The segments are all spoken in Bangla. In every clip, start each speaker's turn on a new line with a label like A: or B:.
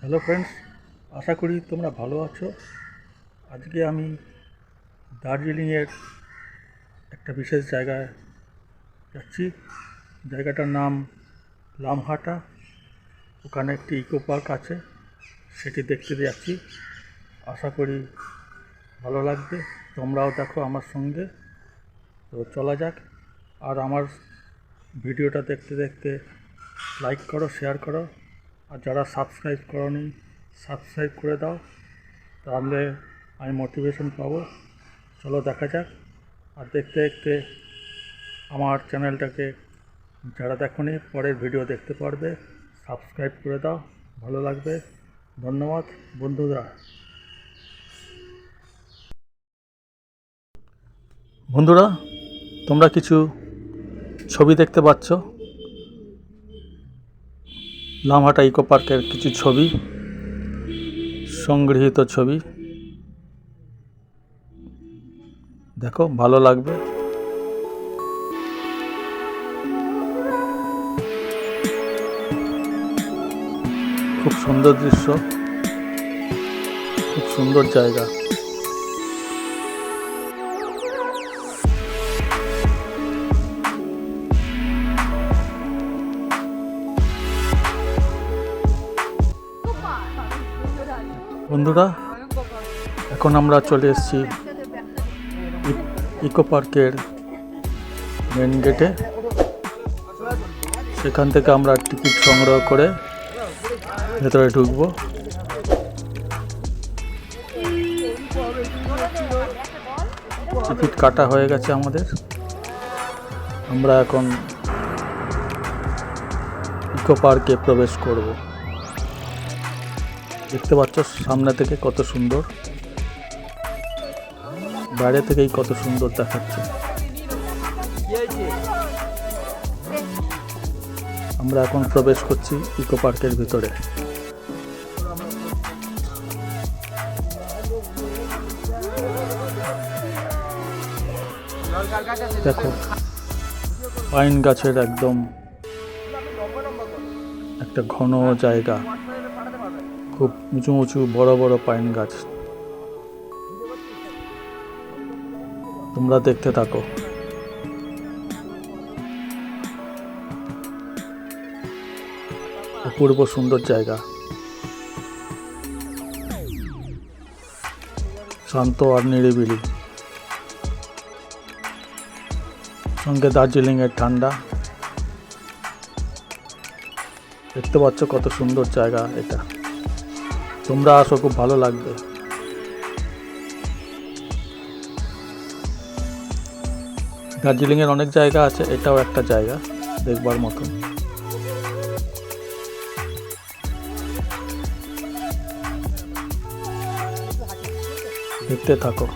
A: হ্যালো ফ্রেন্ডস, আশা করি তোমরা ভালো আছো। আজকে আমি দার্জিলিংয়ের একটা বিশেষ জায়গায় যাচ্ছি। জায়গাটার নাম লামহাটা। ওখানে একটি ইকো পার্ক আছে, সেটি দেখতে যাচ্ছি। আশা করি ভালো লাগবে, তোমরাও দেখো আমার সঙ্গে। তো চলা যাক। আর আমার ভিডিওটা দেখতে দেখতে লাইক করো, শেয়ার করো, আর যারা সাবস্ক্রাইব করোনি সাবস্ক্রাইব করে দাও, তাহলে আমি মোটিভেশন পাবো। চলো দেখা যাক। আর দেখতে দেখতে আমার চ্যানেলটাকে যারা দেখোনি পরের ভিডিও দেখতে পারবে। সাবস্ক্রাইব করে দাও, ভালো লাগবে। ধন্যবাদ বন্ধুরা। বন্ধুরা, তোমরা কিছু ছবি দেখতে পাচ্ছ। লামহাটা ইকো পার্কের কিছু ছবি, সংগৃহীত ছবি। দেখো, ভালো লাগবে। খুব সুন্দর দৃশ্য, খুব সুন্দর জায়গা। বন্ধুরা, এখন আমরা চলে এসেছি ইকো পার্কের মেন গেটে। সেখান থেকে আমরা টিকিট সংগ্রহ করে ভেতরে ঢুকবো। টিকিট কাটা হয়ে গেছে আমাদের। আমরা এখন ইকো পার্কে প্রবেশ করব। দেখতে পাচ্ছ সামনে থেকে কত সুন্দর, বাইরে থেকেই কত সুন্দর দেখাচ্ছে। আমরা এখন প্রবেশ করছি ইকো পার্কের ভিতরে। দেখো, পাইন গাছের একদম একটা ঘন জায়গা, খুব উঁচু উঁচু বড় বড় পাইন গাছ। তোমরা দেখতে থাকো। অপূর্ব সুন্দর জায়গা, শান্ত আর নিরিবিলি, সঙ্গে দার্জিলিংয়ের ঠান্ডা। দেখতে পাচ্ছ কত সুন্দর জায়গা এটা। তোমরা আসো, খুব ভালো লাগবে। দার্জিলিংয়ের অনেক জায়গা আছে, এটাও একটা জায়গা দেখবার মতন। দেখতে থাকো।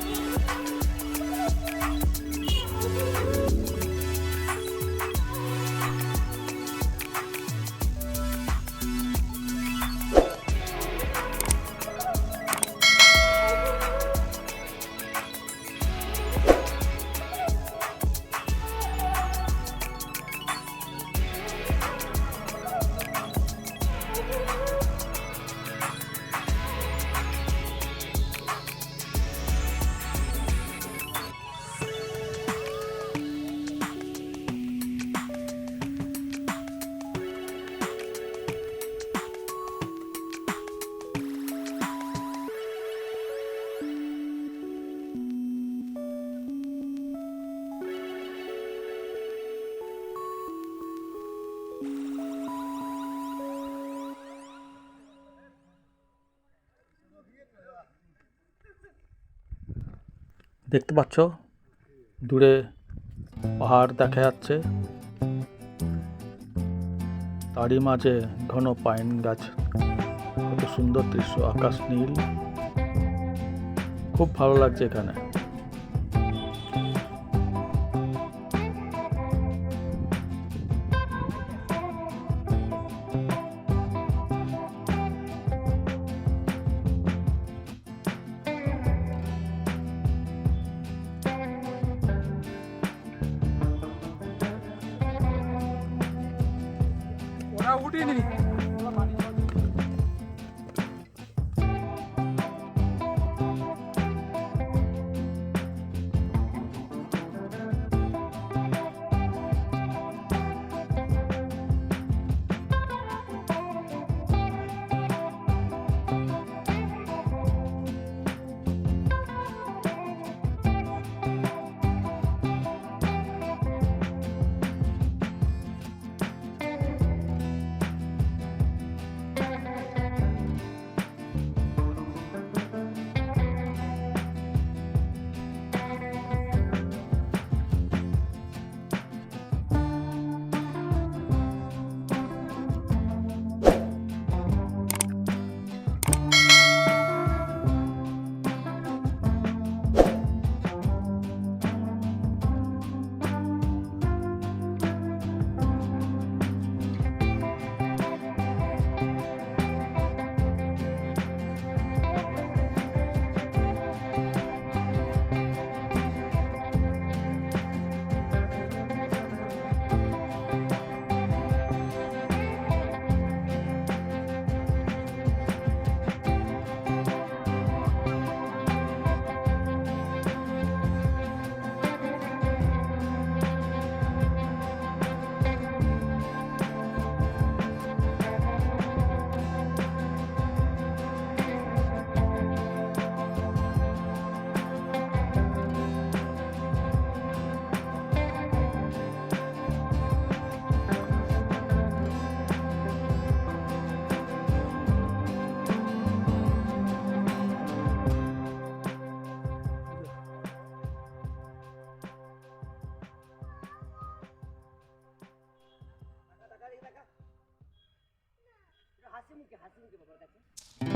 A: দেখতে পাচ্ছ দূরে পাহাড় দেখা যাচ্ছে, তারই মাঝে ঘন পাইন গাছ। কত সুন্দর দৃশ্য, আকাশ নীল, খুব ভালো লাগছে এখানে।
B: হাসি মুখে বাবার কাছে।